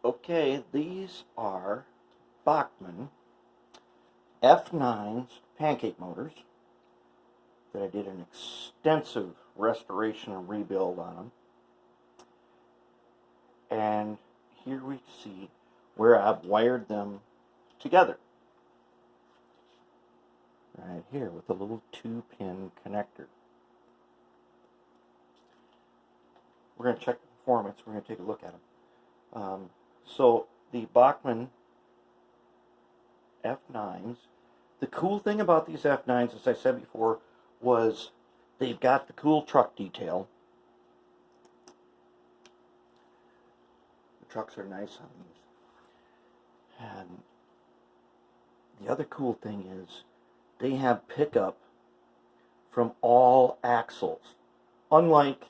Okay, these are Bachmann F9's pancake motors that I did an extensive restoration and rebuild on them. And here we see where I've wired them together. Right here with a little 2-pin connector. We're going to check the performance. We're going to take a look at them. So the Bachmann F9s, the cool thing about these F9s, as I said before, was they've got the cool truck detail. The trucks are nice on these. And the other cool thing is they have pickup from all axles. Unlike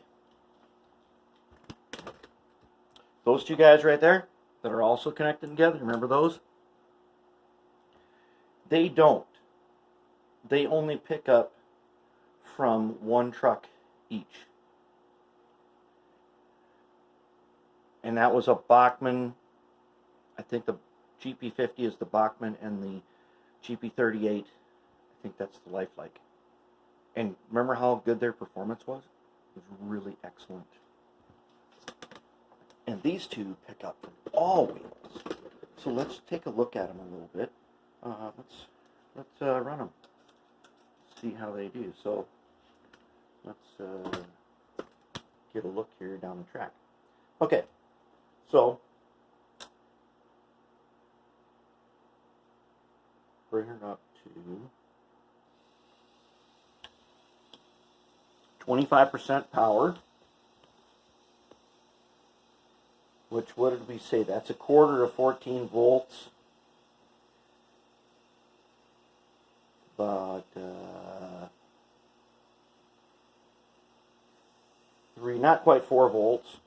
those two guys right there that are also connected together, remember those? They don't. They only pick up from one truck each. And that was a Bachmann, I think the GP50 is the Bachmann, and the GP38, I think that's the Lifelike. And remember how good their performance was? It was really excellent. And these two pick up from all wheels. So let's take a look at them a little bit. Let's run them. See how they do. So let's get a look here down the track. Okay, so bring her up to 25% power. Which, what did we say? That's a quarter of 14 volts. But 3, not quite 4 volts.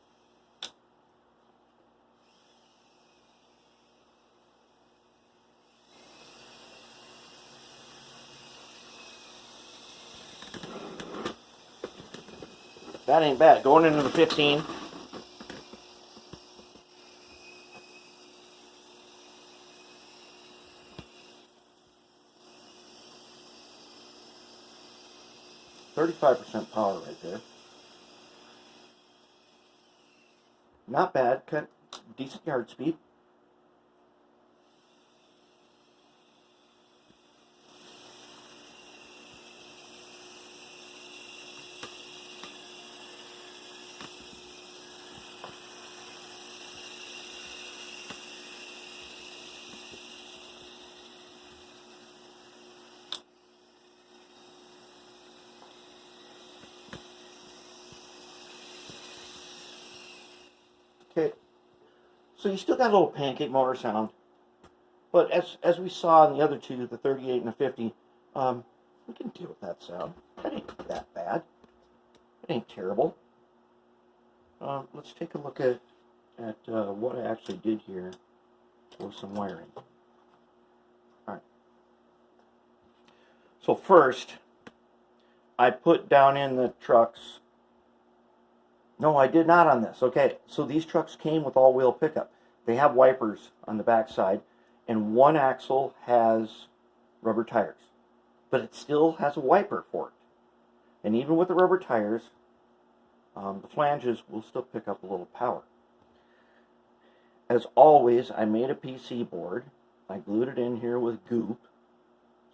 That ain't bad. Going into the 15. %, power right there. Not bad. Decent yard speed. Okay, so you still got a little pancake motor sound, but as we saw in the other two, the 38 and the 50, we can deal with that sound. That ain't that bad. It ain't terrible. Let's take a look at what I actually did here with some wiring. Alright. So first, I put down in the trucks. No, I did not on this. Okay, so these trucks came with all-wheel pickup. They have wipers on the back side, and one axle has rubber tires. But it still has a wiper for it. And even with the rubber tires, the flanges will still pick up a little power. As always, I made a PC board. I glued it in here with goop.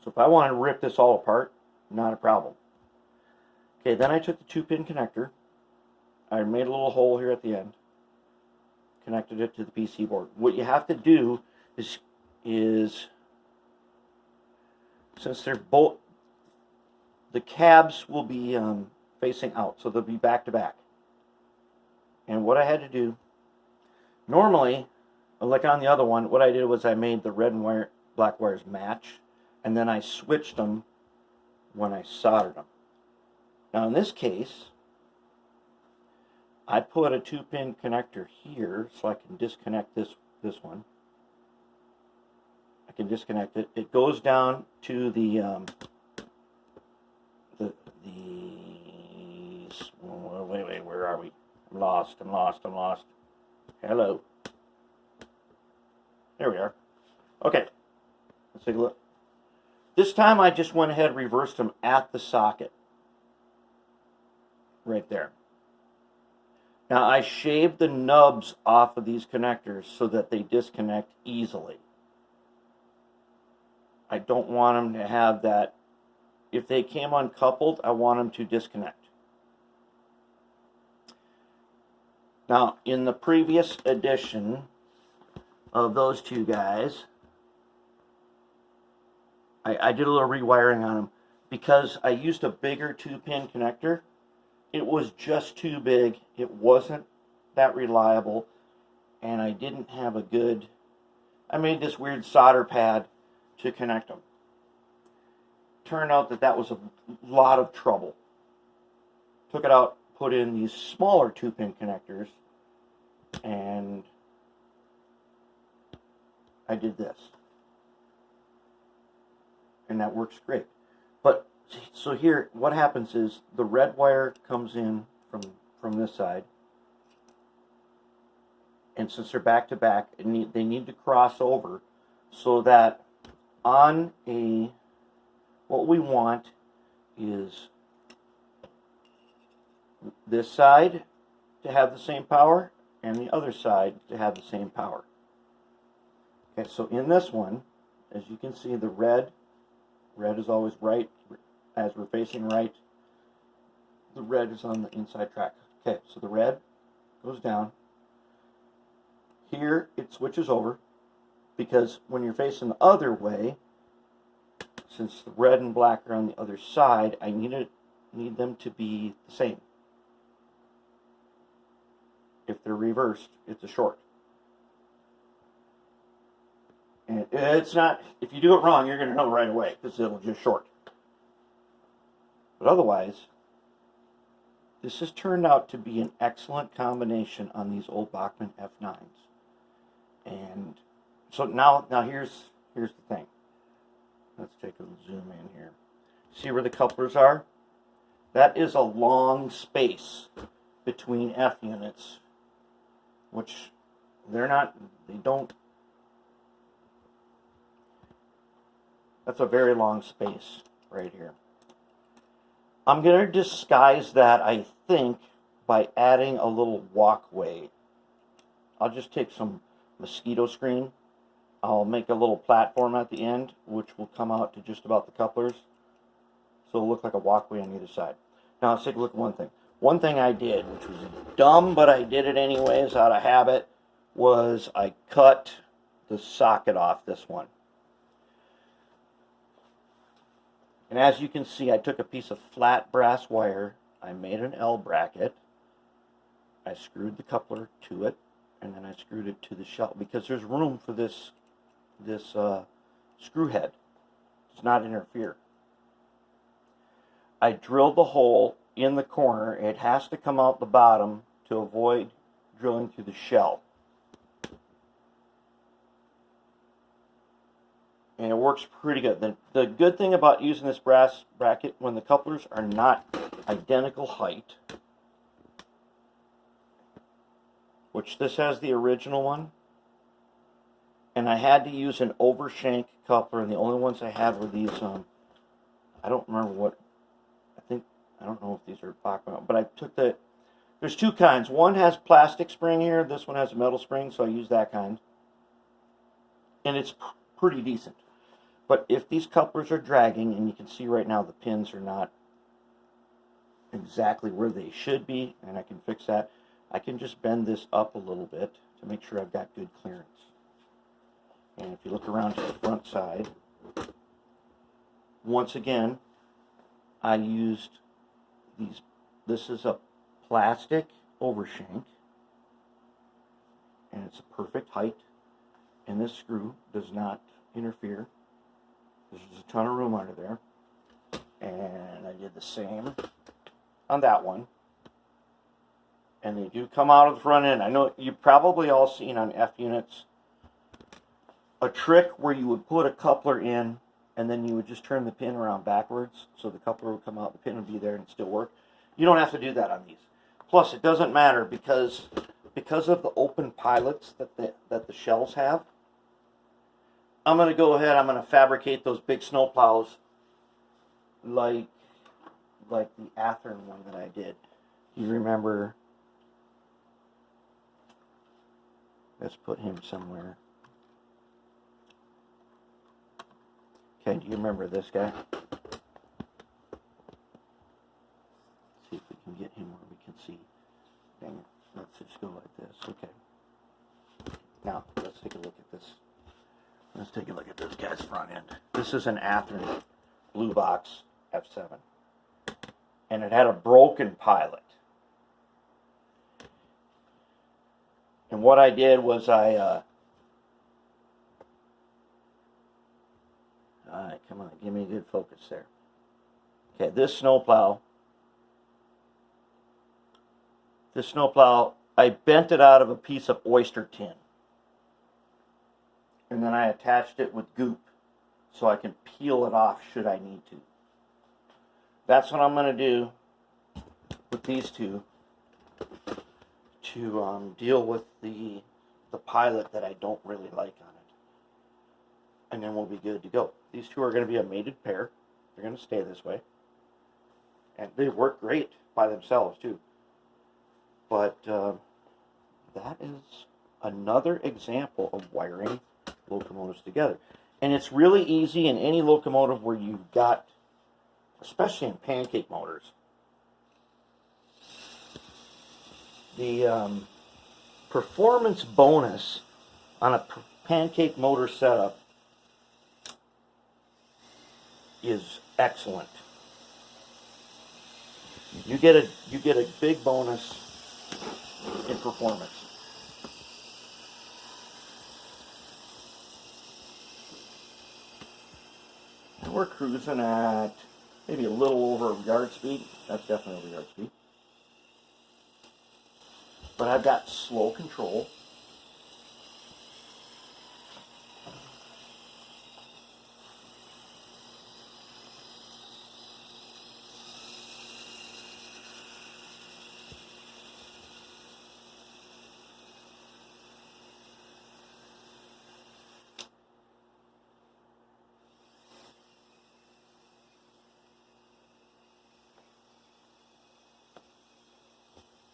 So if I wanted to rip this all apart, not a problem. Okay, then I took the 2-pin connector. I made a little hole here at the end. Connected it to the PC board. What you have to do is since they're both, the cabs will be facing out, so they'll be back to back. And what I had to do, normally, like on the other one, what I did was I made the red and black wires match, and then I switched them when I soldered them. Now in this case, I put a 2-pin connector here so I can disconnect this one. I can disconnect it. It goes down to the wait, where are we? I'm lost. Hello. There we are. Okay, let's take a look. This time I just went ahead and reversed them at the socket. Right there. Now I shaved the nubs off of these connectors so that they disconnect easily. I don't want them to have that. If they came uncoupled, I want them to disconnect. Now, in the previous edition of those two guys, I did a little rewiring on them because I used a bigger 2-pin connector. It was just too big. It wasn't that reliable, and I didn't have a good... I made this weird solder pad to connect them. Turned out that that was a lot of trouble. Took it out, put in these smaller 2-pin connectors, and I did this. And that works great. But so here, what happens is the red wire comes in from this side, and since they're back to back, they need to cross over so that on a, what we want is this side to have the same power and the other side to have the same power. Okay, so in this one, as you can see, the red is always right. As we're facing right, the red is on the inside track. Okay, so the red goes down. Here it switches over because when you're facing the other way, since the red and black are on the other side, I need them to be the same. If they're reversed, it's a short. And it's not, if you do it wrong, you're going to know right away because it'll just short. But otherwise, this has turned out to be an excellent combination on these old Bachmann F9s. And so now here's the thing. Let's take a zoom in here. See where the couplers are? That is a long space between F units, which that's a very long space right here. I'm going to disguise that, I think, by adding a little walkway. I'll just take some mosquito screen. I'll make a little platform at the end, which will come out to just about the couplers. So it'll look like a walkway on either side. Now let's take a look at one thing. One thing I did, which was dumb, but I did it anyways out of habit, was I cut the socket off this one. And as you can see, I took a piece of flat brass wire, I made an L bracket, I screwed the coupler to it, and then I screwed it to the shelf, because there's room for this screw head. Does not interfere. I drilled the hole in the corner. It has to come out the bottom to avoid drilling through the shell. And it works pretty good. The good thing about using this brass bracket, when the couplers are not identical height, which this has the original one, and I had to use an overshank coupler, and the only ones I had were these, I don't remember what, I don't know if these are Bachmann, but I took there's two kinds. One has plastic spring here, this one has a metal spring, so I use that kind. And it's pretty decent. But if these couplers are dragging, and you can see right now the pins are not exactly where they should be, and I can fix that, I can just bend this up a little bit to make sure I've got good clearance. And if you look around to the front side, once again, I used these. This is a plastic overshank, and it's a perfect height, and this screw does not interfere. There's a ton of room under there, and I did the same on that one. And they do come out of the front end. I know you've probably all seen on F units a trick where you would put a coupler in and then you would just turn the pin around backwards so the coupler would come out, the pin would be there and still work. You don't have to do that on these. Plus, it doesn't matter because of the open pilots that the shells have, I'm going to go ahead, I'm going to fabricate those big snow plows like the Athearn one that I did. You remember, let's put him somewhere. Okay, do you remember this guy? Let's see if we can get him where we can see. Dang it, let's just go like this, okay. Now, let's take a look at this. Let's take a look at this guy's front end. This is an Athearn Blue Box F7. And it had a broken pilot. And what I did was alright, come on, give me a good focus there. Okay, this snowplow, I bent it out of a piece of oyster tin. And then I attached it with goop so I can peel it off should I need to. That's what I'm going to do with these two to deal with the pilot that I don't really like on it. And then we'll be good to go. These two are going to be a mated pair. They're going to stay this way. And they work great by themselves too. But that is another example of wiring locomotives together. And it's really easy in any locomotive where you've got, especially in pancake motors, the performance bonus on a pancake motor setup is excellent. You get a big bonus in performance. And we're cruising at maybe a little over yard speed. That's definitely over yard speed. But I've got slow control.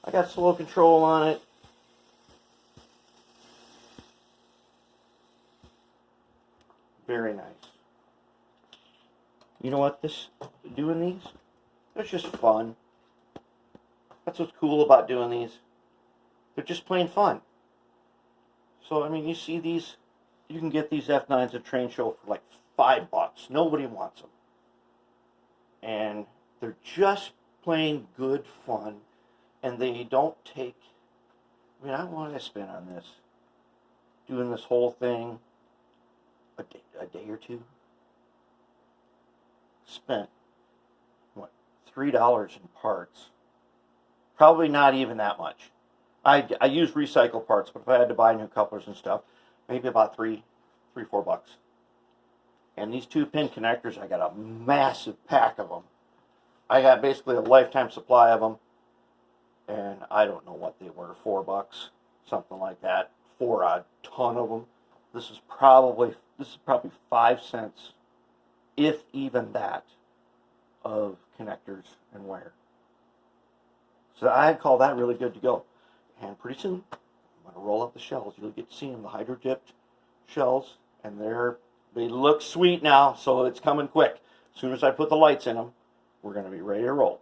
I got slow control on it. Very nice. You know what? Doing these, they're just fun. That's what's cool about doing these. They're just plain fun. So, I mean, you see these, you can get these F9s at Train Show for like $5. Nobody wants them. And they're just plain good fun. And they don't take, I mean, what did I spend on this? Doing this whole thing, a day or two? Spent, what, $3 in parts. Probably not even that much. I use recycled parts, but if I had to buy new couplers and stuff, maybe about $4. And these 2-pin connectors, I got a massive pack of them. I got basically a lifetime supply of them. And I don't know what they were, $4, something like that, for a ton of them. This is probably 5 cents, if even that, of connectors and wire. So I call that really good to go. And pretty soon, I'm going to roll up the shells. You'll get to see them, the hydro-dipped shells, and they look sweet now, so it's coming quick. As soon as I put the lights in them, we're going to be ready to roll.